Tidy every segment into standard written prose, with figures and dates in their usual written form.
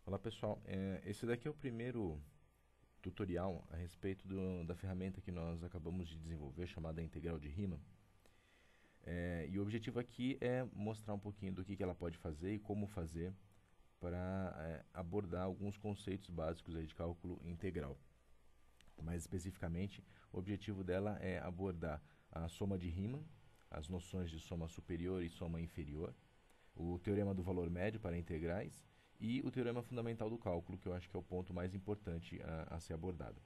Olá pessoal, esse daqui é o primeiro tutorial a respeito da ferramenta que nós acabamos de desenvolver, chamada integral de rima. E o objetivo aqui é mostrar um pouquinho do que ela pode fazer e como fazer para abordar alguns conceitos básicos aí de cálculo integral. Mais especificamente, o objetivo dela é abordar a soma de rima, as noções de soma superior e soma inferior, o teorema do valor médio para integrais e o teorema fundamental do cálculo, que eu acho que é o ponto mais importante a ser abordado.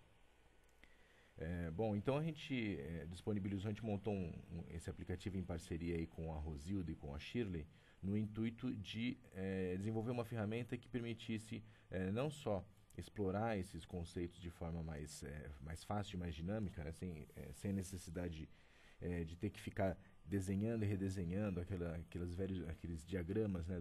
Bom, então a gente disponibilizou, a gente montou esse aplicativo em parceria aí com a Rosilda e com a Shirley, no intuito de desenvolver uma ferramenta que permitisse não só explorar esses conceitos de forma mais fácil e mais dinâmica, né, sem necessidade de ter que ficar desenhando e redesenhando aqueles diagramas, né,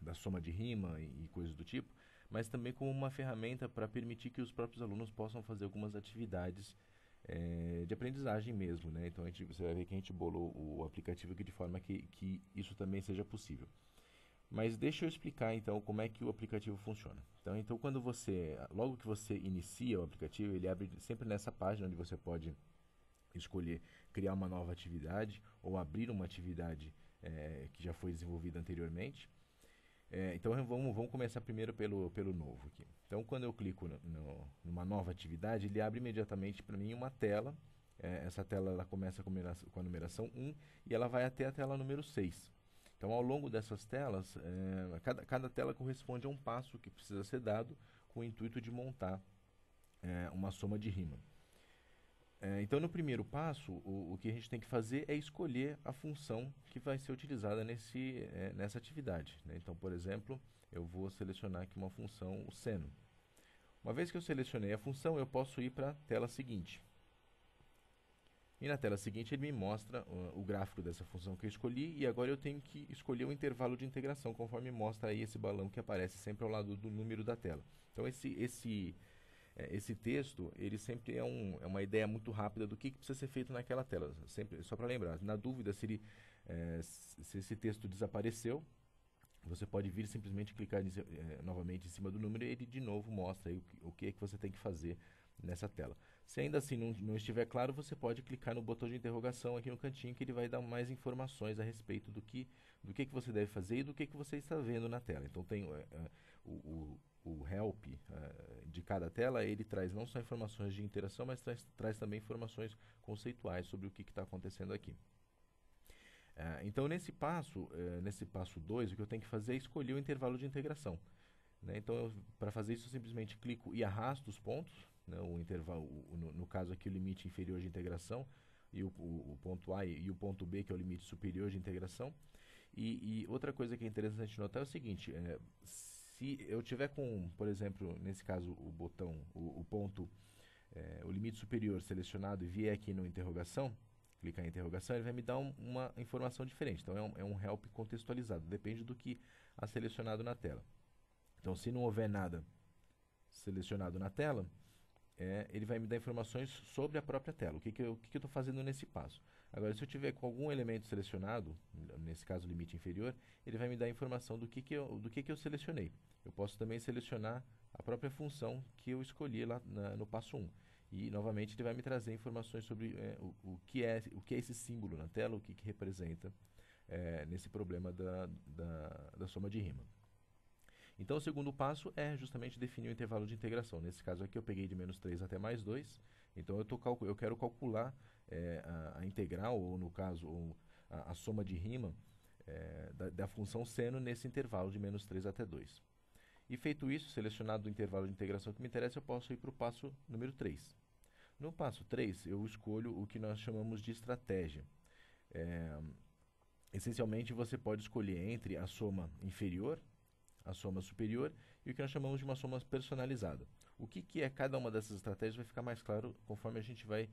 da soma de rima e coisas do tipo, mas também como uma ferramenta para permitir que os próprios alunos possam fazer algumas atividades de aprendizagem mesmo, né? Então você vai ver que a gente bolou o aplicativo aqui de forma que isso também seja possível. Mas deixa eu explicar então como é que o aplicativo funciona. Então logo que você inicia o aplicativo, ele abre sempre nessa página onde você pode escolher criar uma nova atividade ou abrir uma atividade que já foi desenvolvida anteriormente. Então vamos começar primeiro pelo novo aqui. Então quando eu clico numa nova atividade, ele abre imediatamente para mim uma tela. Essa tela ela começa com a numeração 1 e ela vai até a tela número 6. Então ao longo dessas telas, cada tela corresponde a um passo que precisa ser dado com o intuito de montar uma soma de rima. Então, no primeiro passo, o que a gente tem que fazer é escolher a função que vai ser utilizada nessa atividade, né? Então, por exemplo, eu vou selecionar aqui uma função, o seno. Uma vez que eu selecionei a função, eu posso ir para a tela seguinte. E na tela seguinte ele me mostra o gráfico dessa função que eu escolhi, e agora eu tenho que escolher o intervalo de integração, conforme mostra aí esse balão que aparece sempre ao lado do número da tela. Então, esse texto, ele sempre é uma ideia muito rápida do que precisa ser feito naquela tela. Sempre, só para lembrar, na dúvida se esse texto desapareceu, você pode vir simplesmente clicar novamente em cima do número e ele de novo mostra aí o que é que você tem que fazer nessa tela. Se ainda assim não estiver claro, você pode clicar no botão de interrogação aqui no cantinho, que ele vai dar mais informações a respeito do que você deve fazer e do que você está vendo na tela. Então tem o help de cada tela, ele traz não só informações de interação, mas traz também informações conceituais sobre o que está acontecendo aqui. Então nesse passo 2, o que eu tenho que fazer é escolher o intervalo de integração, né? Então para fazer isso eu simplesmente clico e arrasto os pontos, né? O intervalo, no caso aqui o limite inferior de integração, e o ponto A e o ponto B, que é o limite superior de integração. E outra coisa que é interessante notar é o seguinte: se eu tiver com, por exemplo, nesse caso o botão, o ponto, o limite superior selecionado e vier aqui no interrogação, clicar em interrogação, ele vai me dar uma informação diferente. Então é um help contextualizado, depende do que há selecionado na tela. Então se não houver nada selecionado na tela, ele vai me dar informações sobre a própria tela, o que eu estou fazendo nesse passo. Agora, se eu tiver com algum elemento selecionado, nesse caso limite inferior, ele vai me dar informação do que eu selecionei. Eu posso também selecionar a própria função que eu escolhi lá no passo 1. E, novamente, ele vai me trazer informações sobre o que é esse símbolo na tela, o que representa nesse problema da soma de rima. Então, o segundo passo é justamente definir o intervalo de integração. Nesse caso aqui, eu peguei de menos 3 até mais 2. Então, eu quero calcular a integral, ou no caso, a soma de rima da função seno nesse intervalo de menos 3 até 2. E feito isso, selecionado o intervalo de integração que me interessa, eu posso ir para o passo número 3. No passo 3, eu escolho o que nós chamamos de estratégia. Essencialmente, você pode escolher entre a soma inferior, a soma superior e o que nós chamamos de uma soma personalizada. O que é cada uma dessas estratégias vai ficar mais claro conforme a gente vai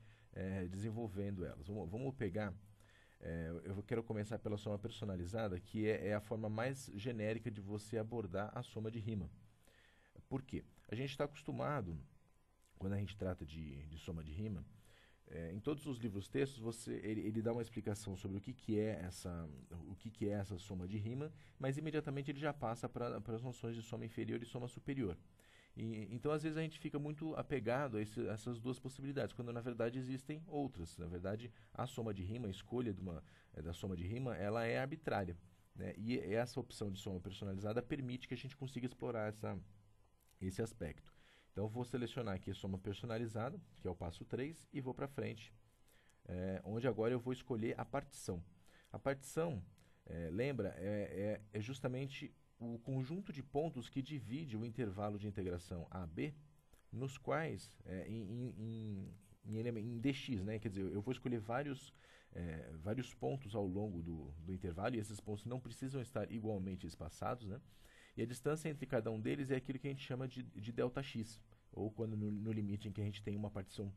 desenvolvendo elas. Vamos pegar, eu quero começar pela soma personalizada, que é a forma mais genérica de você abordar a soma de rima. Por quê? A gente está acostumado, quando a gente trata de soma de rima, em todos os livros textos, ele dá uma explicação sobre o que é essa soma de Riemann, mas imediatamente ele já passa para as noções de soma inferior e soma superior. Então, às vezes, a gente fica muito apegado a essas duas possibilidades, quando na verdade existem outras. Na verdade, a soma de Riemann, a escolha da soma de Riemann, ela é arbitrária, né? E essa opção de soma personalizada permite que a gente consiga explorar esse aspecto. Então, eu vou selecionar aqui a soma personalizada, que é o passo 3, e vou para frente, onde agora eu vou escolher a partição. A partição, lembra, é justamente o conjunto de pontos que divide o intervalo de integração AB, nos quais, em dx, né? Quer dizer, eu vou escolher vários pontos ao longo do intervalo, e esses pontos não precisam estar igualmente espaçados, né? E a distância entre cada um deles é aquilo que a gente chama de ΔX, ou quando no limite em que a gente tem uma partição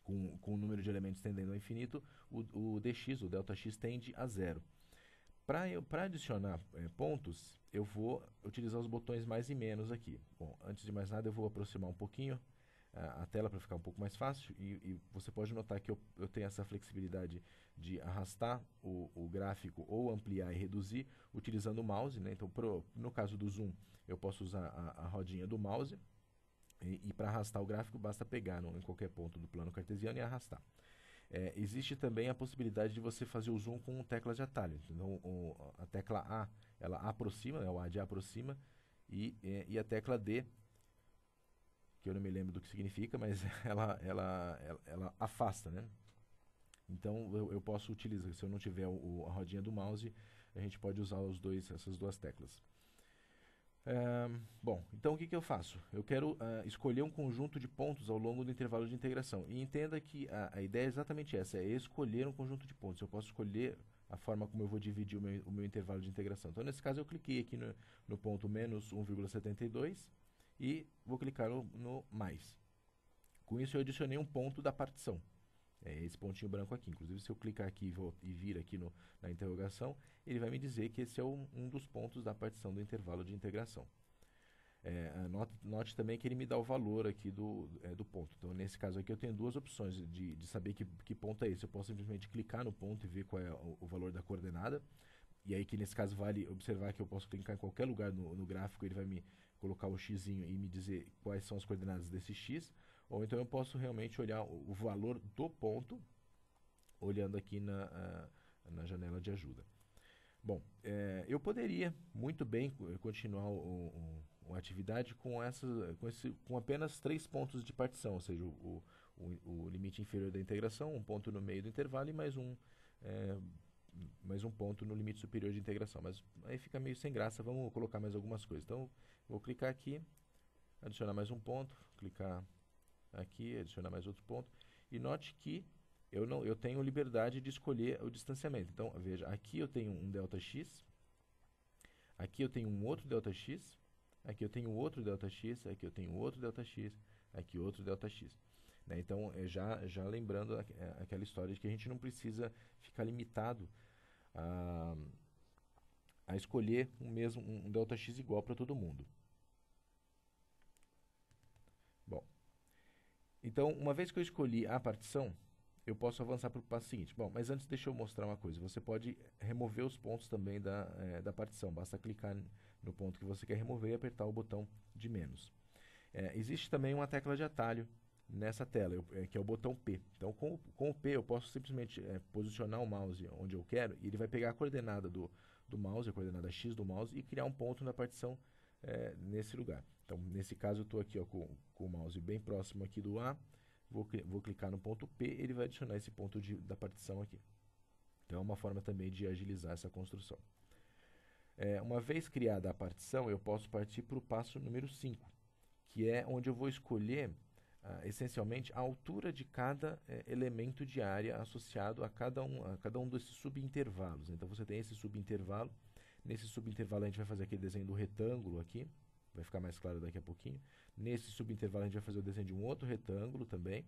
com o número de elementos tendendo ao infinito, o dx, o ΔX, tende a zero. Para adicionar pontos, eu vou utilizar os botões mais e menos aqui. Bom, antes de mais nada, eu vou aproximar um pouquinho a tela para ficar um pouco mais fácil, e você pode notar que eu tenho essa flexibilidade de arrastar o gráfico ou ampliar e reduzir utilizando o mouse, né? Então, no caso do zoom, eu posso usar a rodinha do mouse, e para arrastar o gráfico basta pegar em qualquer ponto do plano cartesiano e arrastar. Existe também a possibilidade de você fazer o zoom com teclas de atalho. Então, a tecla A, ela aproxima, o A de aproxima, e a tecla D, que eu não me lembro do que significa, mas ela afasta, né? Então, eu posso utilizar, se eu não tiver a rodinha do mouse, a gente pode usar essas duas teclas. Bom, então o que eu faço? Eu quero escolher um conjunto de pontos ao longo do intervalo de integração. E entenda que a ideia é exatamente essa, é escolher um conjunto de pontos. Eu posso escolher a forma como eu vou dividir o meu intervalo de integração. Então, nesse caso, eu cliquei aqui no ponto menos 1,72 e vou clicar no mais. Com isso, eu adicionei um ponto da partição. Esse pontinho branco aqui. Inclusive, se eu clicar aqui e vir aqui na interrogação, ele vai me dizer que esse é um dos pontos da partição do intervalo de integração. Note também que ele me dá o valor aqui do ponto. Então, nesse caso aqui, eu tenho duas opções de saber que ponto é esse. Eu posso simplesmente clicar no ponto e ver qual é o valor da coordenada. E aí que nesse caso vale observar que eu posso clicar em qualquer lugar no gráfico, ele vai me colocar o xzinho e me dizer quais são as coordenadas desse x. Ou então eu posso realmente olhar o valor do ponto, olhando aqui na janela de ajuda. Bom, eu poderia muito bem continuar uma atividade com apenas 3 pontos de partição, ou seja, o limite inferior da integração, um ponto no meio do intervalo e mais um ponto no limite superior de integração. Mas aí fica meio sem graça, vamos colocar mais algumas coisas. Então, vou clicar aqui, adicionar mais um ponto, clicar aqui, adicionar mais outro ponto, e note que eu tenho liberdade de escolher o distanciamento. Então, veja, aqui eu tenho um ΔX, aqui eu tenho um outro ΔX, aqui eu tenho outro ΔX, aqui eu tenho outro ΔX, aqui outro ΔX. Né? Então, já lembrando aquela história de que a gente não precisa ficar limitado a escolher um ΔX igual para todo mundo. Bom, então, uma vez que eu escolhi a partição, eu posso avançar para o passo seguinte. Bom, mas antes deixa eu mostrar uma coisa. Você pode remover os pontos também da partição. Basta clicar no ponto que você quer remover e apertar o botão de menos. Existe também uma tecla de atalho nessa tela, que é o botão P. Então, com o P, eu posso simplesmente posicionar o mouse onde eu quero e ele vai pegar a coordenada do mouse, a coordenada X do mouse, e criar um ponto na partição nesse lugar. Então, nesse caso, eu estou aqui com o mouse bem próximo aqui do A, vou clicar no ponto P, ele vai adicionar esse ponto da partição aqui. Então, é uma forma também de agilizar essa construção. Uma vez criada a partição, eu posso partir para o passo número 5, que é onde eu vou escolher, essencialmente, a altura de cada elemento de área associado a cada um desses subintervalos. Então, você tem esse subintervalo. Nesse subintervalo, a gente vai fazer aquele desenho do retângulo aqui. Vai ficar mais claro daqui a pouquinho. Nesse subintervalo, a gente vai fazer o desenho de um outro retângulo também.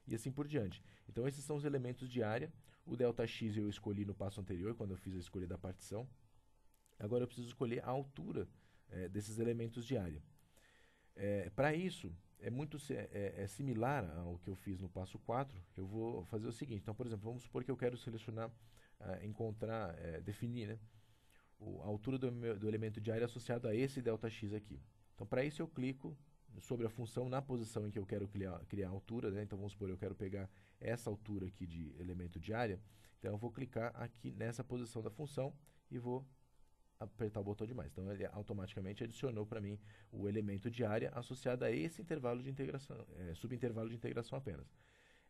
E assim por diante. Então, esses são os elementos de área. O ΔX eu escolhi no passo anterior, quando eu fiz a escolha da partição. Agora, eu preciso escolher a altura desses elementos de área. Para isso, é similar ao que eu fiz no passo 4. Eu vou fazer o seguinte. Então, por exemplo, vamos supor que eu quero selecionar, encontrar, definir, né, a altura do elemento de área associado a esse ΔX aqui. Então, para isso eu clico sobre a função na posição em que eu quero criar a altura, né? Então, vamos supor, eu quero pegar essa altura aqui de elemento de área. Então, eu vou clicar aqui nessa posição da função e vou apertar o botão de mais. Então, ele automaticamente adicionou para mim o elemento de área associado a esse intervalo de integração, subintervalo de integração apenas.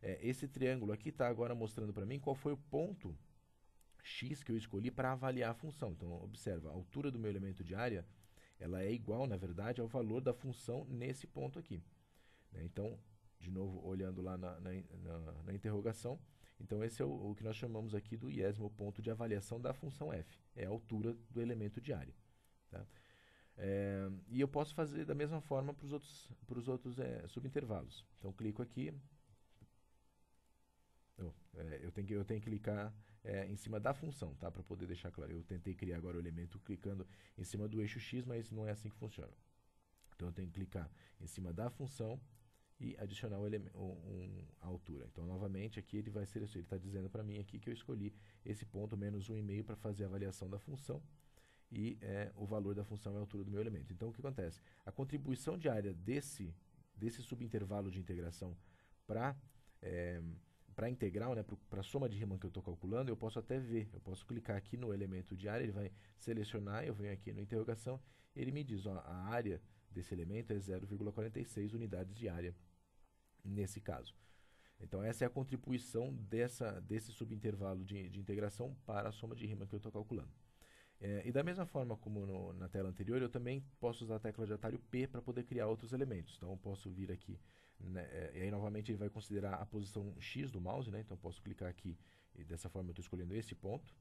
Esse triângulo aqui está agora mostrando para mim qual foi o ponto x que eu escolhi para avaliar a função. Então, observa, a altura do meu elemento de área, ela é igual, na verdade, ao valor da função nesse ponto aqui, né? Então, de novo, olhando lá na interrogação, então esse é o que nós chamamos aqui do IESM, o ponto de avaliação da função f, é a altura do elemento de área, tá? E eu posso fazer da mesma forma para os outros subintervalos. Então, clico aqui, eu tenho que clicar em cima da função, tá? Para poder deixar claro. Eu tentei criar agora o elemento clicando em cima do eixo x, mas não é assim que funciona. Então, eu tenho que clicar em cima da função e adicionar a altura. Então, novamente, aqui ele está dizendo para mim aqui que eu escolhi esse ponto menos 1,5 para fazer a avaliação da função, e o valor da função é a altura do meu elemento. Então, o que acontece? A contribuição de área desse subintervalo de integração para a integral, né, para a soma de Riemann que eu estou calculando, eu posso até ver, eu posso clicar aqui no elemento de área, ele vai selecionar, eu venho aqui no interrogação, ele me diz, ó, a área desse elemento é 0,46 unidades de área, nesse caso. Então, essa é a contribuição desse subintervalo de integração para a soma de Riemann que eu estou calculando. E da mesma forma como na tela anterior, eu também posso usar a tecla de atalho P para poder criar outros elementos. Então, eu posso vir aqui, né, e aí novamente ele vai considerar a posição X do mouse, né? Então, eu posso clicar aqui e dessa forma eu estou escolhendo esse ponto.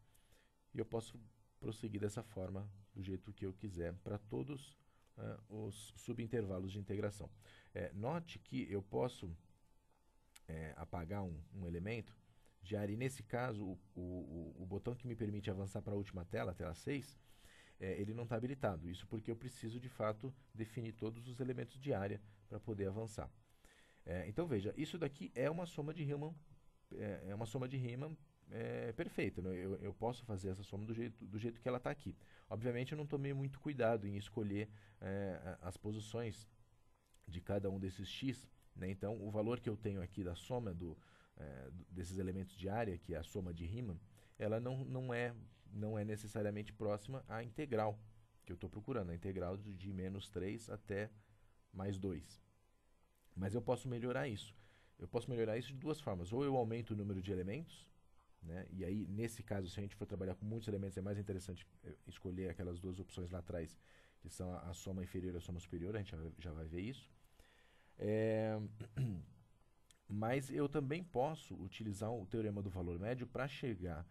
E eu posso prosseguir dessa forma, do jeito que eu quiser, para todos os subintervalos de integração. Note que eu posso apagar um elemento de área, e nesse caso, o botão que me permite avançar para a última tela, a tela 6, ele não está habilitado. Isso porque eu preciso, de fato, definir todos os elementos de área para poder avançar. Então, veja, isso daqui é uma soma de Riemann, perfeita, né? Eu posso fazer essa soma do jeito que ela está aqui. Obviamente, eu não tomei muito cuidado em escolher as posições de cada um desses x, né? Então, o valor que eu tenho aqui da soma desses elementos de área, que é a soma de Riemann, ela não é necessariamente próxima à integral que eu estou procurando, a integral de menos 3 até mais 2. Mas eu posso melhorar isso. Eu posso melhorar isso de duas formas. Ou eu aumento o número de elementos, né? E aí, nesse caso, se a gente for trabalhar com muitos elementos, é mais interessante escolher aquelas duas opções lá atrás, que são a soma inferior e a soma superior, a gente já vai ver isso. Mas eu também posso utilizar o teorema do valor médio para chegar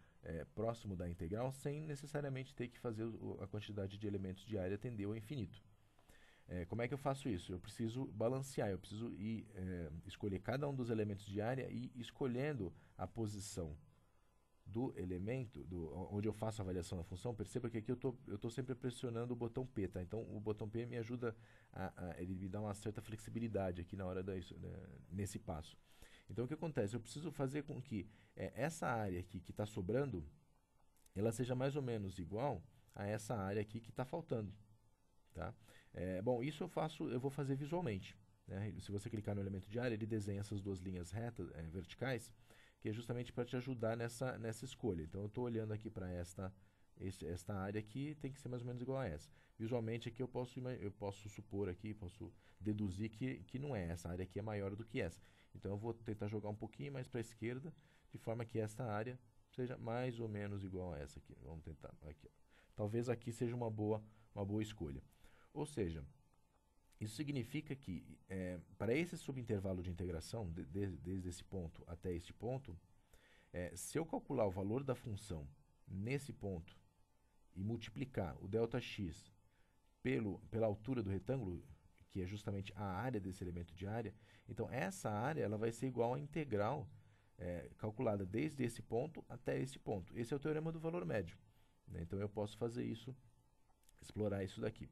próximo da integral sem necessariamente ter que fazer a quantidade de elementos de área tender ao infinito. Como é que eu faço isso? Eu preciso balancear, eu preciso escolher cada um dos elementos de área e escolhendo a posição do elemento, onde eu faço a avaliação da função. Perceba que aqui eu estou sempre pressionando o botão P, tá? Então, o botão P me ajuda, ele me dá uma certa flexibilidade aqui na hora nesse passo. Então, o que acontece? Eu preciso fazer com que essa área aqui que está sobrando, ela seja mais ou menos igual a essa área aqui que está faltando, tá? Bom, isso eu vou fazer visualmente, né? Se você clicar no elemento de área, ele desenha essas duas linhas retas, verticais, que é justamente para te ajudar nessa escolha. Então, eu estou olhando aqui para esta área aqui, tem que ser mais ou menos igual a essa. Visualmente, aqui eu posso supor aqui, posso deduzir que não é. Essa área aqui é maior do que essa. Então, eu vou tentar jogar um pouquinho mais para a esquerda, de forma que esta área seja mais ou menos igual a essa aqui. Vamos tentar aqui, ó. Talvez aqui seja uma boa escolha. Ou seja, isso significa que, para esse subintervalo de integração, desde esse ponto até esse ponto, se eu calcular o valor da função nesse ponto e multiplicar o ΔX pela altura do retângulo, que é justamente a área desse elemento de área, então essa área ela vai ser igual à integral calculada desde esse ponto até esse ponto. Esse é o teorema do valor médio, né? Então eu posso fazer isso, explorar isso daqui.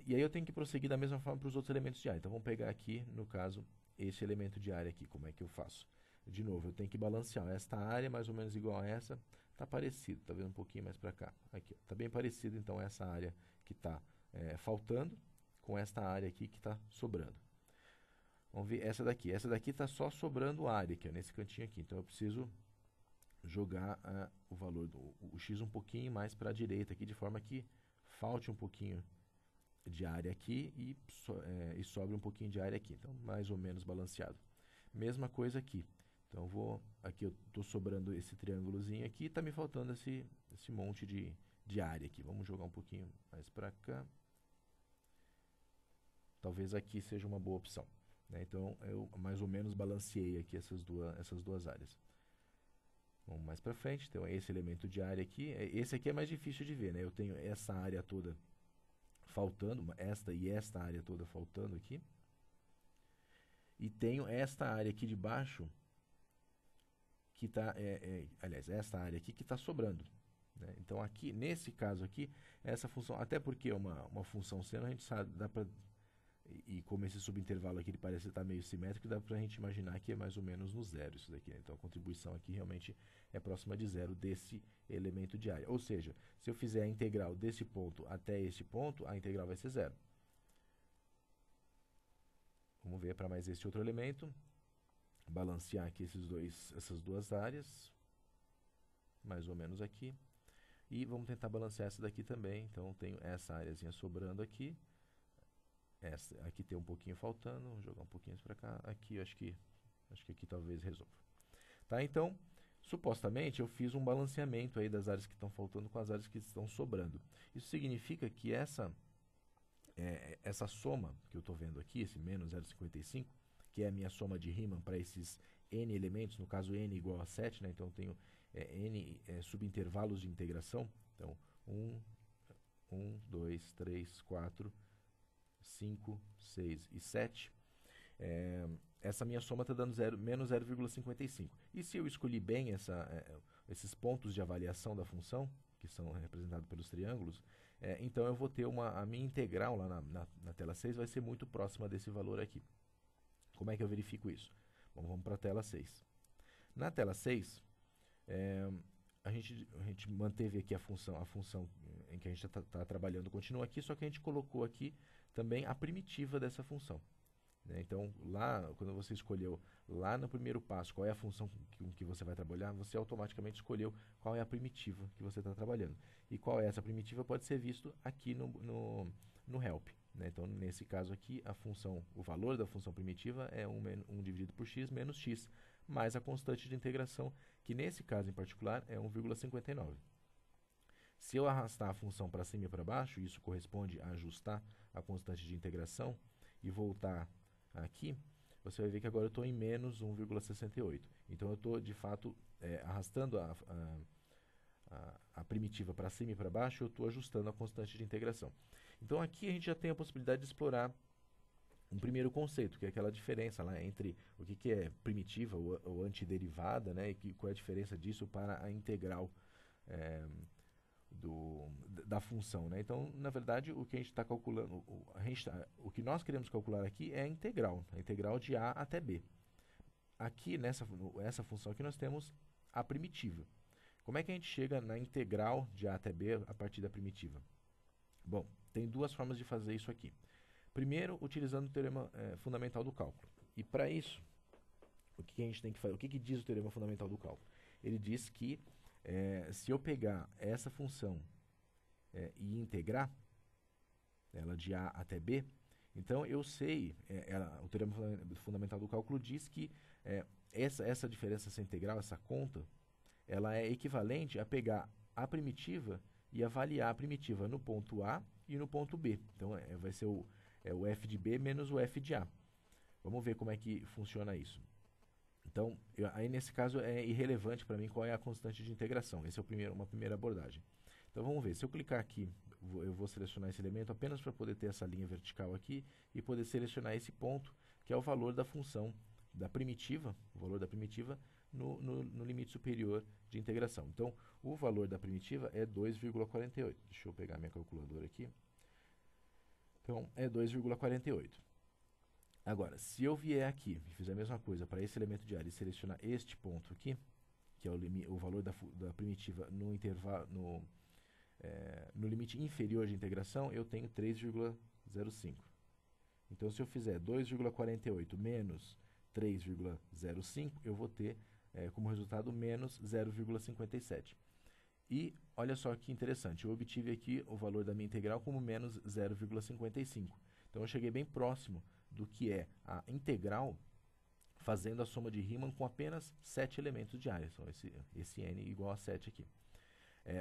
E aí eu tenho que prosseguir da mesma forma para os outros elementos de área. Então vamos pegar aqui, no caso, esse elemento de área aqui. Como é que eu faço? De novo, eu tenho que balancear. Esta área é mais ou menos igual a essa. Está parecido, está vendo um pouquinho mais para cá. Aqui, está bem parecido, então, essa área que está faltando com esta área aqui que está sobrando. Vamos ver essa daqui. Essa daqui está só sobrando área, que é nesse cantinho aqui. Então eu preciso jogar o valor o x um pouquinho mais para a direita aqui, de forma que falte um pouquinho de área aqui e sobre um pouquinho de área aqui. Então, mais ou menos balanceado. Mesma coisa aqui. Então, aqui eu estou sobrando esse triângulozinho aqui, está me faltando esse monte de área aqui. Vamos jogar um pouquinho mais para cá. Talvez aqui seja uma boa opção, né? Então, eu mais ou menos balanceei aqui essas duas áreas. Vamos mais para frente. Então, esse elemento de área aqui. Esse aqui é mais difícil de ver, né? Eu tenho essa área toda faltando, esta e esta área toda faltando aqui. E tenho esta área aqui de baixo, que está, aliás, esta área aqui que está sobrando, né? Então, aqui, nesse caso aqui, essa função, até porque é uma função seno, a gente sabe, dá para, e como esse subintervalo aqui ele parece estar meio simétrico, dá para a gente imaginar que é mais ou menos no zero isso daqui, né? Então, a contribuição aqui realmente é próxima de zero desse elemento de área. Ou seja, se eu fizer a integral desse ponto até esse ponto, a integral vai ser zero. Vamos ver para mais esse outro elemento. Balancear aqui essas duas áreas. Mais ou menos aqui. E vamos tentar balancear essa daqui também. Então, tenho essa áreazinha sobrando aqui. Aqui tem um pouquinho faltando. Vou jogar um pouquinho para cá. Aqui, acho que aqui talvez resolva. Tá? Então, supostamente, eu fiz um balanceamento aí das áreas que estão faltando com as áreas que estão sobrando. Isso significa que essa soma que eu estou vendo aqui, esse menos 0,55, que é a minha soma de Riemann para esses n elementos, no caso n igual a 7, né? Então eu tenho n subintervalos de integração. Então, 1, 2, 3, 4, 5, 6 e 7. Essa minha soma está dando menos 0,55. E se eu escolhi bem esses pontos de avaliação da função, que são representados pelos triângulos, então eu vou ter a minha integral lá na tela 6 vai ser muito próxima desse valor aqui. Como é que eu verifico isso? Bom, vamos para a tela 6. Na tela 6, a gente manteve aqui a função em que a gente está trabalhando continua aqui, só que a gente colocou aqui também a primitiva dessa função, né? Então, lá, quando você escolheu lá no primeiro passo qual é a função com que você vai trabalhar, você automaticamente escolheu qual é a primitiva que você está trabalhando. E qual é essa primitiva pode ser visto aqui no help, né? Então, nesse caso aqui, o valor da função primitiva é 1 dividido por x menos x, mais a constante de integração, que nesse caso em particular é 1,59. Se eu arrastar a função para cima e para baixo, isso corresponde a ajustar a constante de integração e voltar aqui, você vai ver que agora eu estou em menos 1,68. Então eu estou, de fato, arrastando a primitiva para cima e para baixo, eu estou ajustando a constante de integração. Então aqui a gente já tem a possibilidade de explorar um primeiro conceito, que é aquela diferença lá entre o que é primitiva ou antiderivada, né, e qual é a diferença disso para a integral da função, né? Então, na verdade, o que a gente está calculando, o que nós queremos calcular aqui é a integral de A até B. Aqui, essa função aqui, nós temos a primitiva. Como é que a gente chega na integral de A até B a partir da primitiva? Bom, tem duas formas de fazer isso aqui. Primeiro, utilizando o teorema fundamental do cálculo. E para isso, o que a gente tem que fazer? O que diz o teorema fundamental do cálculo? Ele diz que se eu pegar essa função e integrar ela de A até B, então eu sei, o teorema fundamental do cálculo diz que essa diferença, essa integral, essa conta, ela é equivalente a pegar a primitiva e avaliar a primitiva no ponto A e no ponto B. Então vai ser o f de B menos o f de A. Vamos ver como é que funciona isso. Então, aí nesse caso é irrelevante para mim qual é a constante de integração. Essa é uma primeira abordagem. Então vamos ver, se eu clicar aqui, eu vou selecionar esse elemento apenas para poder ter essa linha vertical aqui e poder selecionar esse ponto, que é o valor da função da primitiva, o valor da primitiva no limite superior de integração. Então, o valor da primitiva é 2,48. Deixa eu pegar minha calculadora aqui. Então, é 2,48. Agora, se eu vier aqui e fizer a mesma coisa para esse elemento de área e selecionar este ponto aqui, que é o valor da primitiva no intervalo, no limite inferior de integração, eu tenho 3,05. Então, se eu fizer 2,48 menos 3,05, eu vou ter como resultado menos 0,57. E olha só que interessante, eu obtive aqui o valor da minha integral como menos 0,55. Então, eu cheguei bem próximo do que é a integral fazendo a soma de Riemann com apenas 7 elementos de área. Então, esse n igual a 7 aqui.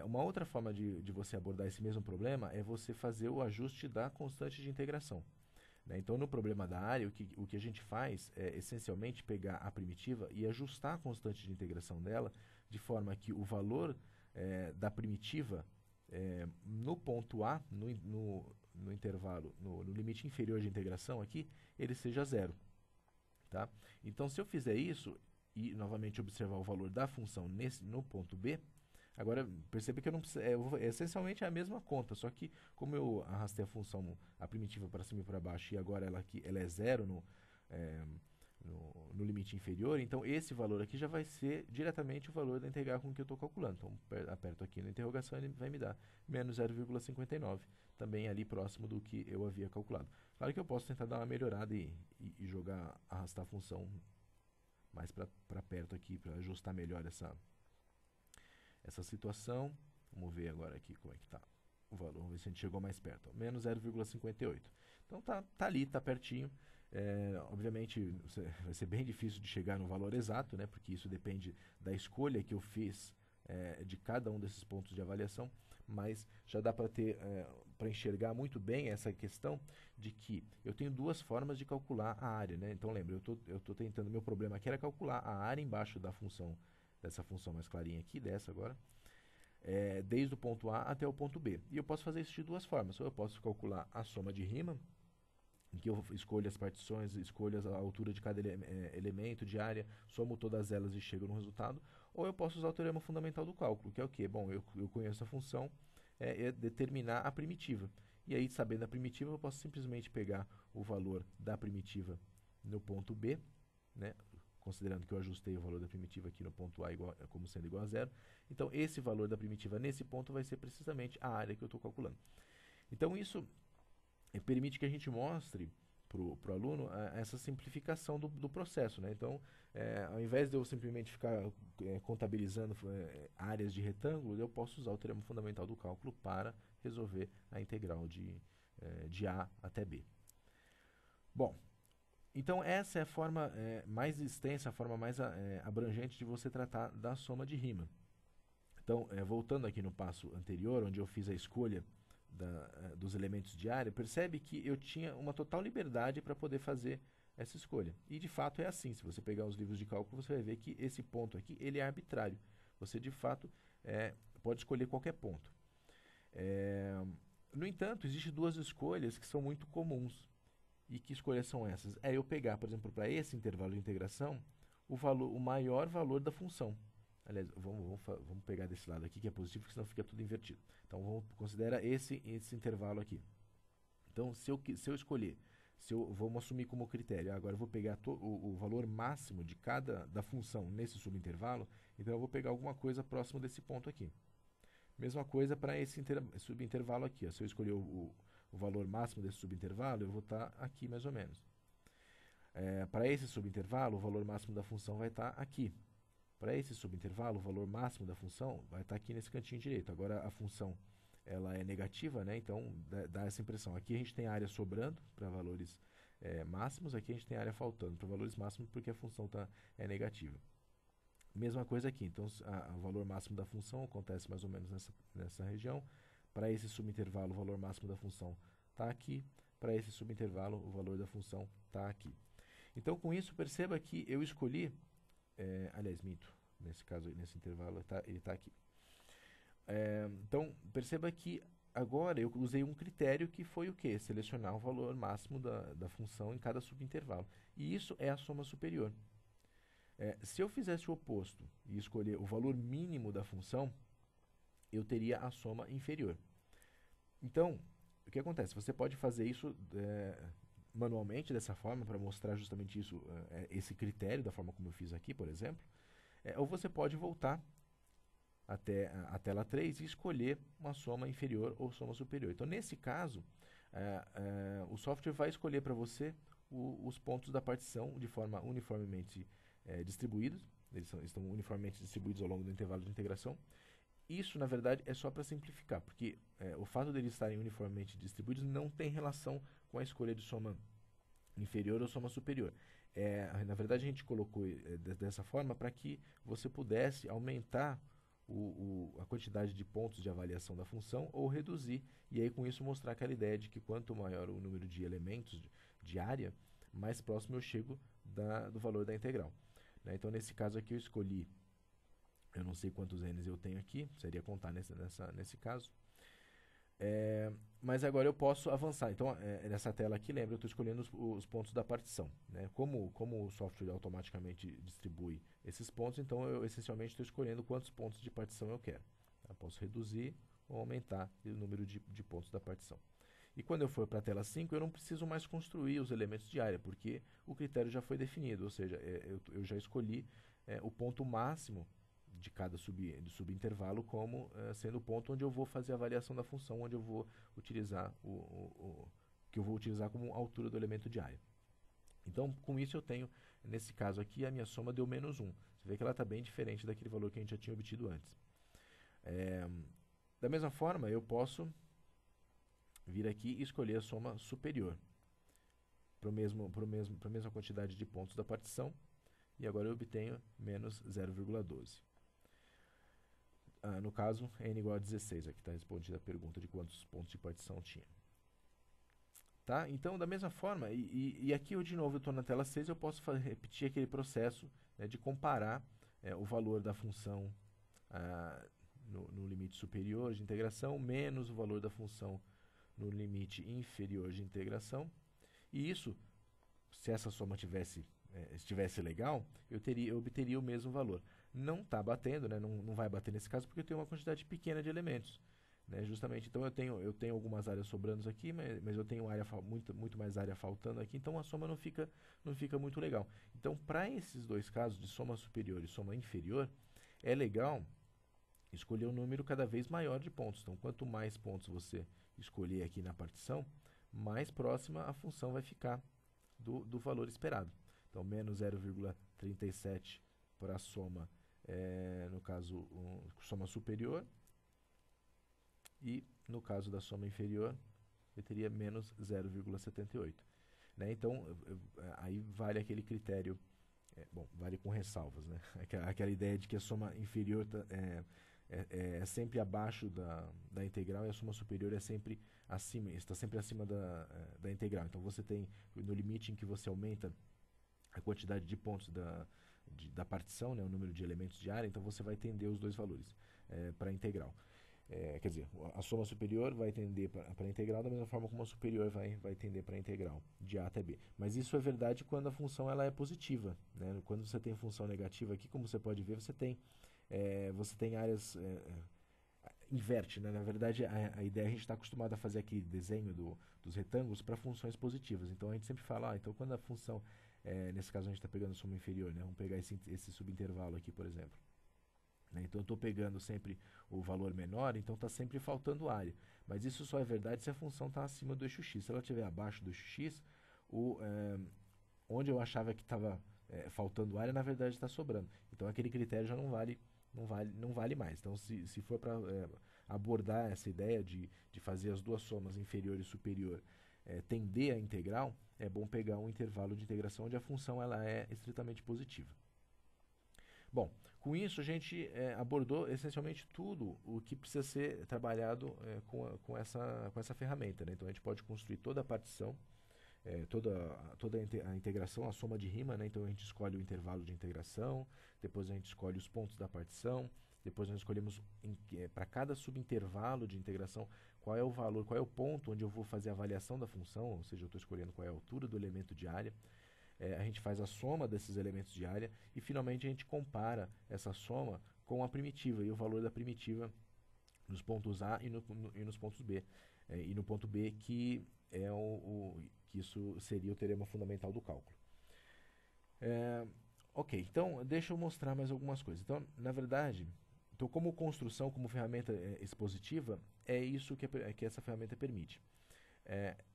Uma outra forma de você abordar esse mesmo problema é você fazer o ajuste da constante de integração. Então, no problema da área, o que a gente faz é, essencialmente, pegar a primitiva e ajustar a constante de integração dela, de forma que o valor da primitiva no ponto A, no intervalo, no limite inferior de integração aqui, ele seja zero. Tá? Então, se eu fizer isso, e novamente observar o valor da função no ponto B, agora, perceba que eu não preciso, essencialmente é a mesma conta, só que como eu arrastei a função, a primitiva para cima e para baixo, e agora ela é zero no limite inferior, então esse valor aqui já vai ser diretamente o valor da integral com que eu estou calculando. Então, aperto aqui na interrogação e ele vai me dar menos 0,59, também ali próximo do que eu havia calculado. Claro que eu posso tentar dar uma melhorada e arrastar a função mais para perto aqui, para ajustar melhor essa situação. Vamos ver agora aqui como é que está o valor, vamos ver se a gente chegou mais perto. Ó, menos 0,58. Então tá ali, tá pertinho. Obviamente vai ser bem difícil de chegar no valor exato, né, porque isso depende da escolha que eu fiz de cada um desses pontos de avaliação, mas já dá para enxergar muito bem essa questão de que eu tenho duas formas de calcular a área, né? Então lembra, eu tô tentando, meu problema aqui era calcular a área embaixo da função, dessa função mais clarinha aqui, dessa agora, desde o ponto A até o ponto B. E eu posso fazer isso de duas formas. Ou eu posso calcular a soma de Riemann, em que eu escolho as partições, escolho a altura de cada elemento de área, somo todas elas e chego no resultado. Ou eu posso usar o teorema fundamental do cálculo, que é o quê? Bom, eu conheço a função, determinar a primitiva. E aí, sabendo a primitiva, eu posso simplesmente pegar o valor da primitiva no ponto B, né, considerando que eu ajustei o valor da primitiva aqui no ponto A como sendo igual a zero. Então, esse valor da primitiva nesse ponto vai ser precisamente a área que eu estou calculando. Então, isso permite que a gente mostre para o aluno essa simplificação do processo, né? Então, ao invés de eu simplesmente ficar contabilizando áreas de retângulo, eu posso usar o teorema fundamental do cálculo para resolver a integral de A até B. Bom, então essa é a forma mais extensa, a forma mais abrangente de você tratar da soma de Riemann. Então, voltando aqui no passo anterior, onde eu fiz a escolha dos elementos de área, percebe que eu tinha uma total liberdade para poder fazer essa escolha. E de fato é assim, se você pegar os livros de cálculo, você vai ver que esse ponto aqui, ele é arbitrário. Você de fato pode escolher qualquer ponto. No entanto, existem duas escolhas que são muito comuns. E que escolhas são essas? É eu pegar, por exemplo, para esse intervalo de integração, o maior valor da função. Aliás, vamos pegar desse lado aqui, que é positivo, porque senão fica tudo invertido. Então, considera esse intervalo aqui. Então, se eu escolher, vamos assumir como critério, agora eu vou pegar o valor máximo da função nesse subintervalo, então eu vou pegar alguma coisa próximo desse ponto aqui. Mesma coisa para esse subintervalo aqui. Ó. Se eu escolher o valor máximo desse subintervalo, eu vou estar aqui mais ou menos. Para esse subintervalo, o valor máximo da função vai estar aqui. Para esse subintervalo, o valor máximo da função vai estar aqui nesse cantinho direito. Agora, a função ela é negativa, né? Então dá essa impressão. Aqui a gente tem área sobrando para valores máximos, aqui a gente tem área faltando para valores máximos porque a função é negativa. Mesma coisa aqui. Então, o valor máximo da função acontece mais ou menos nessa região. Para esse subintervalo, o valor máximo da função está aqui. Para esse subintervalo, o valor da função está aqui. Então, com isso, perceba que eu escolhi... aliás, minto. Nesse caso, nesse intervalo, ele está aqui. Então, perceba que agora eu usei um critério que foi o quê? Selecionar o valor máximo da função em cada subintervalo. E isso é a soma superior. Se eu fizesse o oposto e escolher o valor mínimo da função, eu teria a soma inferior. Então, o que acontece? Você pode fazer isso manualmente dessa forma para mostrar justamente isso, esse critério da forma como eu fiz aqui, por exemplo. Ou você pode voltar até a tela 3 e escolher uma soma inferior ou soma superior. Então, nesse caso, o software vai escolher para você os pontos da partição de forma uniformemente distribuídos. Eles estão uniformemente distribuídos ao longo do intervalo de integração. Isso, na verdade, é só para simplificar, porque o fato deles estarem uniformemente distribuídos não tem relação com a escolha de soma inferior ou soma superior. Na verdade, a gente colocou dessa forma para que você pudesse aumentar a quantidade de pontos de avaliação da função ou reduzir, e aí com isso mostrar aquela ideia de que quanto maior o número de elementos de área, mais próximo eu chego do valor da integral. Né? Então, nesse caso aqui, eu escolhi, eu não sei quantos n's eu tenho aqui, seria contar nesse caso. Mas agora eu posso avançar. Então, nessa tela aqui, lembra, eu estou escolhendo os pontos da partição. Né? Como o software automaticamente distribui esses pontos, então eu essencialmente estou escolhendo quantos pontos de partição eu quero. Eu posso reduzir ou aumentar o número de pontos da partição. E quando eu for para a tela 5, eu não preciso mais construir os elementos de área, porque o critério já foi definido, ou seja, eu já escolhi o ponto máximo de cada subintervalo como sendo o ponto onde eu vou fazer a avaliação da função, onde eu vou utilizar que eu vou utilizar como altura do elemento de área. Então, com isso eu tenho, nesse caso aqui, a minha soma deu menos 1. Você vê que ela está bem diferente daquele valor que a gente já tinha obtido antes. Da mesma forma, eu posso vir aqui e escolher a soma superior para a mesma quantidade de pontos da partição, e agora eu obtenho menos 0,12. No caso, n igual a 16, aqui está respondida a pergunta de quantos pontos de partição tinha. Tá? Então, da mesma forma, e aqui eu de novo estou na tela 6, eu posso repetir aquele processo, né, de comparar o valor da função no limite superior de integração menos o valor da função no limite inferior de integração. E isso, se essa soma estivesse legal, eu obteria o mesmo valor. Não está batendo, né? Não vai bater nesse caso, porque eu tenho uma quantidade pequena de elementos. Né? Justamente, então eu tenho algumas áreas sobrando aqui, mas eu tenho muito mais área faltando aqui, então a soma não fica muito legal. Então, para esses dois casos, de soma superior e soma inferior, é legal escolher um número cada vez maior de pontos. Então, quanto mais pontos você escolher aqui na partição, mais próxima a função vai ficar do valor esperado. Então, menos 0,37 para a soma, no caso, soma superior, e no caso da soma inferior, eu teria menos 0,78. Né? Então, aí vale aquele critério, vale com ressalvas, né? Aquela ideia de que a soma inferior é sempre abaixo da integral e a soma superior está sempre acima da integral. Então, você tem, no limite em que você aumenta a quantidade de pontos da partição, né, o número de elementos de área, então você vai tender os dois valores para a integral. Quer dizer, a soma superior vai tender para a integral da mesma forma como a superior vai tender para a integral, de A até B. Mas isso é verdade quando a função ela é positiva. Né? Quando você tem função negativa aqui, como você pode ver, você tem áreas... inverte, né? Na verdade, a ideia, a gente está acostumado a fazer aquele desenho dos retângulos para funções positivas. Então, a gente sempre fala, então quando a função, nesse caso a gente está pegando a soma inferior, né? Vamos pegar esse subintervalo aqui, por exemplo. Né? Então, eu estou pegando sempre o valor menor, então está sempre faltando área. Mas isso só é verdade se a função está acima do eixo x. Se ela estiver abaixo do eixo x, onde eu achava que estava faltando área, na verdade está sobrando. Então, aquele critério já não vale mais. Então, se for para abordar essa ideia de fazer as duas somas inferior e superior tender à integral, é bom pegar um intervalo de integração onde a função ela é estritamente positiva. Bom, com isso a gente abordou essencialmente tudo o que precisa ser trabalhado com essa ferramenta. Né? Então, a gente pode construir toda a partição, toda a integração, a soma de rima, né? Então a gente escolhe o intervalo de integração, depois a gente escolhe os pontos da partição, depois nós escolhemos para cada subintervalo de integração qual é o valor, qual é o ponto onde eu vou fazer a avaliação da função, ou seja, eu estou escolhendo qual é a altura do elemento de área. A gente faz a soma desses elementos de área e finalmente a gente compara essa soma com a primitiva e o valor da primitiva nos pontos A e nos pontos B. e no ponto B, que que isso seria o teorema fundamental do cálculo. Ok, então deixa eu mostrar mais algumas coisas. Então, na verdade, então, como construção, como ferramenta expositiva, é isso que essa ferramenta permite.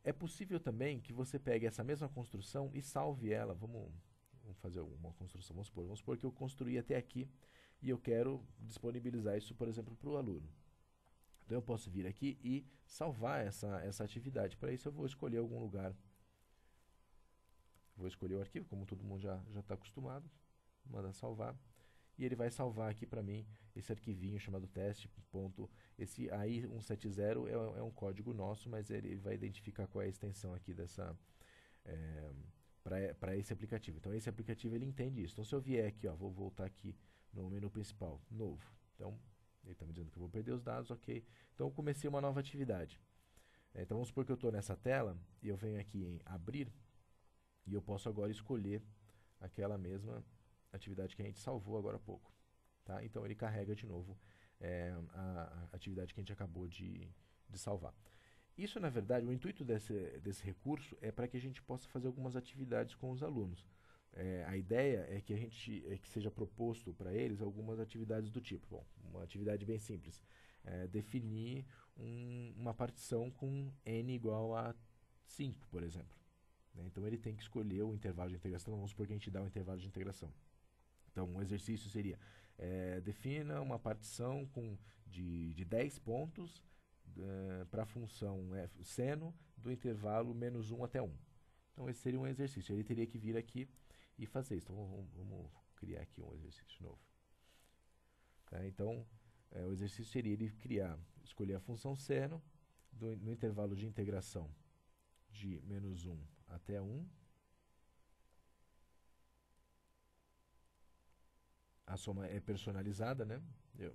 É possível também que você pegue essa mesma construção e salve ela. Vamos fazer uma construção. Vamos supor que eu construí até aqui e eu quero disponibilizar isso, por exemplo, para o aluno. Então eu posso vir aqui e salvar essa atividade. Para isso eu vou escolher algum lugar. Vou escolher o arquivo, como todo mundo já está acostumado. Manda salvar. E ele vai salvar aqui para mim esse arquivinho chamado teste. Esse AI170 é um código nosso, mas ele vai identificar qual é a extensão aqui para esse aplicativo. Então esse aplicativo ele entende isso. Então se eu vier aqui, vou voltar aqui no menu principal, novo. Então ele está me dizendo que eu vou perder os dados, ok. Então eu comecei uma nova atividade. Então vamos supor que eu estou nessa tela e eu venho aqui em abrir e eu posso agora escolher aquela mesma atividade que a gente salvou agora há pouco. Tá? Então ele carrega de novo a atividade que a gente acabou de salvar. Isso, na verdade, o intuito desse recurso é para que a gente possa fazer algumas atividades com os alunos. A ideia é que que seja proposto para eles algumas atividades do tipo. Bom, uma atividade bem simples. Definir uma partição com n igual a 5, por exemplo. Então ele tem que escolher o intervalo de integração. Vamos supor que a gente dá um intervalo de integração. Então, um exercício seria, defina uma partição de 10 pontos para a função seno do intervalo menos 1 até 1. Então, esse seria um exercício. Ele teria que vir aqui e fazer isso. Então, vamos criar aqui um exercício novo. Tá? Então, o exercício seria ele escolher a função seno no intervalo de integração de menos 1 até 1. A soma é personalizada, né?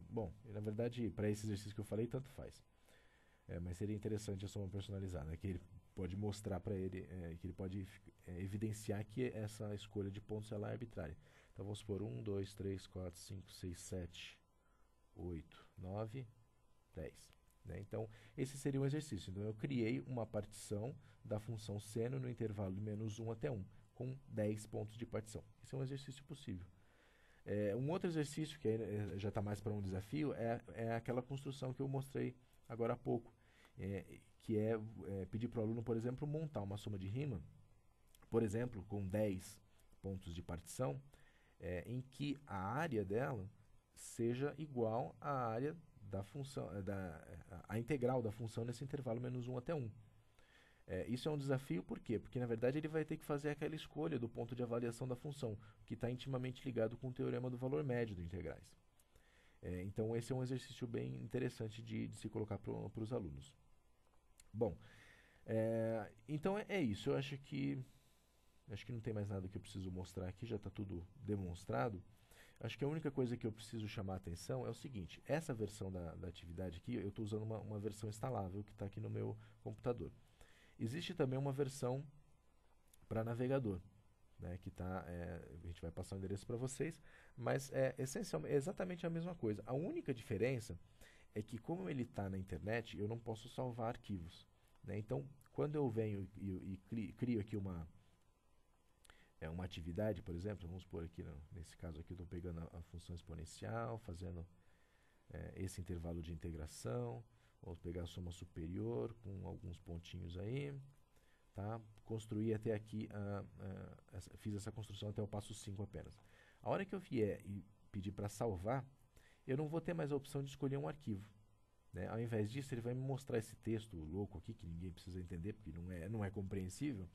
Bom, na verdade, para esse exercício que eu falei, tanto faz. Mas seria interessante a soma personalizada, que ele pode mostrar para ele, que ele pode evidenciar que essa escolha de pontos ela é arbitrária. Então vamos supor 1, 2, 3, 4, 5, 6, 7, 8, 9, 10. Né? Então, esse seria um exercício. Então, eu criei uma partição da função seno no intervalo de menos 1 até 1, com 10 pontos de partição. Esse é um exercício possível. Um outro exercício, que já está mais para um desafio, é aquela construção que eu mostrei agora há pouco, que é pedir para o aluno, por exemplo, montar uma soma de rima, por exemplo, com 10 pontos de partição, em que a área dela seja igual à área da função, a integral da função nesse intervalo menos 1 até 1. Isso é um desafio, por quê? Porque, na verdade, ele vai ter que fazer aquela escolha do ponto de avaliação da função, que está intimamente ligado com o teorema do valor médio do integrais. Então, esse é um exercício bem interessante de se colocar para os alunos. Bom, então é isso. Eu acho que não tem mais nada que eu preciso mostrar aqui, já está tudo demonstrado. Acho que a única coisa que eu preciso chamar a atenção é o seguinte: essa versão da atividade aqui, eu estou usando uma versão instalável que está aqui no meu computador. Existe também uma versão para navegador, né, que a gente vai passar o endereço para vocês, mas essencialmente é exatamente a mesma coisa. A única diferença é que, como ele está na internet, eu não posso salvar arquivos. Né? Então, quando eu venho e crio aqui uma atividade, por exemplo, vamos supor aqui, nesse caso aqui, eu estou pegando a função exponencial, fazendo esse intervalo de integração. Vamos pegar a soma superior com alguns pontinhos aí. Tá? Construí até aqui, fiz essa construção até o passo 5 apenas. A hora que eu vier e pedir para salvar, eu não vou ter mais a opção de escolher um arquivo. Né? Ao invés disso, ele vai me mostrar esse texto louco aqui, que ninguém precisa entender, porque não é compreensível,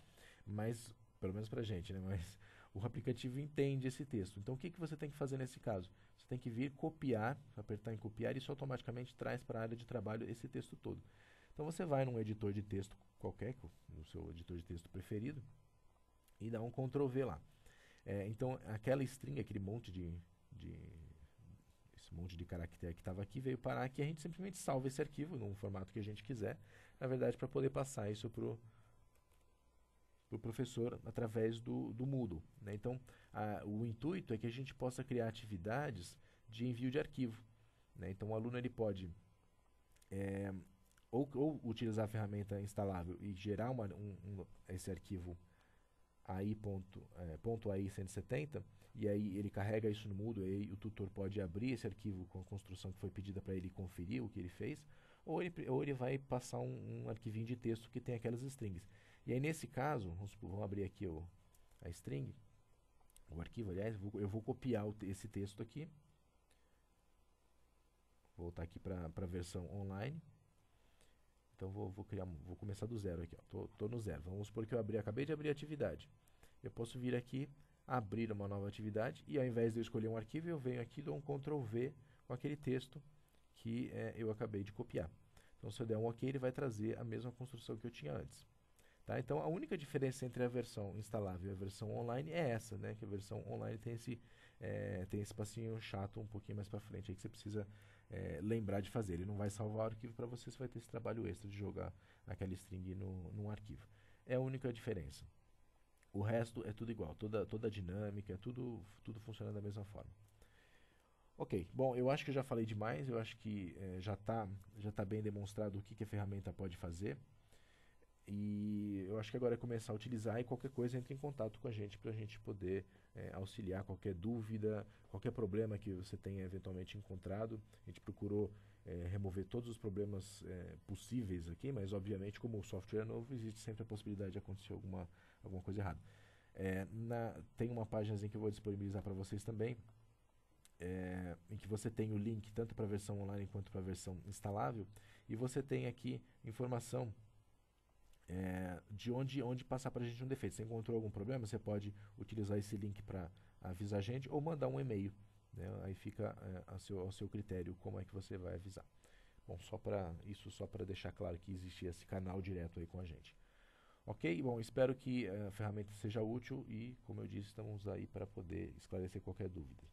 mas, pelo menos para a gente, né? Mas o aplicativo entende esse texto. Então, o que você tem que fazer nesse caso? Você tem que vir copiar, apertar em copiar, e isso automaticamente traz para a área de trabalho esse texto todo. Então, você vai num editor de texto qualquer, no seu editor de texto preferido, e dá um Ctrl V lá. Então, aquela string, aquele monte esse monte de caractere que estava aqui, veio parar aqui, e a gente simplesmente salva esse arquivo num formato que a gente quiser, na verdade, para poder passar isso para o professor através do Moodle. Né? Então, o intuito é que a gente possa criar atividades de envio de arquivo. Né? Então, o aluno ele pode ou utilizar a ferramenta instalável e gerar esse arquivo .ai 170, e aí ele carrega isso no Moodle, e aí o tutor pode abrir esse arquivo com a construção que foi pedida para ele conferir o que ele fez, ou ele vai passar um arquivinho de texto que tem aquelas strings. E aí nesse caso, vamos abrir aqui a string, o arquivo, aliás, eu vou copiar esse texto aqui, vou voltar aqui para a versão online. Então vou começar do zero aqui, tô no zero. Vamos supor que eu acabei de abrir a atividade. Eu posso vir aqui, abrir uma nova atividade, e ao invés de eu escolher um arquivo, eu venho aqui e dou um Ctrl V com aquele texto que eu acabei de copiar. Então se eu der um OK, ele vai trazer a mesma construção que eu tinha antes. Tá? Então a única diferença entre a versão instalável e a versão online é essa, né? Que a versão online tem esse passinho chato um pouquinho mais para frente aí que você precisa lembrar de fazer. Ele não vai salvar o arquivo para você, você vai ter esse trabalho extra de jogar aquela string num arquivo. É a única diferença. O resto é tudo igual, toda a dinâmica, tudo funciona da mesma forma. Ok, bom, eu acho que eu já falei demais, eu acho que já tá bem demonstrado o que a ferramenta pode fazer. E eu acho que agora é começar a utilizar, e qualquer coisa entre em contato com a gente para a gente poder auxiliar qualquer dúvida, qualquer problema que você tenha eventualmente encontrado. A gente procurou remover todos os problemas possíveis aqui, mas obviamente como o software é novo, existe sempre a possibilidade de acontecer alguma coisa errada. Tem uma página que eu vou disponibilizar para vocês também, em que você tem o link tanto para a versão online quanto para a versão instalável, e você tem aqui informação de onde passar para a gente um defeito. Se você encontrou algum problema, você pode utilizar esse link para avisar a gente ou mandar um e-mail, né? Aí fica ao seu critério como é que você vai avisar. Bom, só para deixar claro que existe esse canal direto aí com a gente. Ok? Bom, espero que a ferramenta seja útil e, como eu disse, estamos aí para poder esclarecer qualquer dúvida.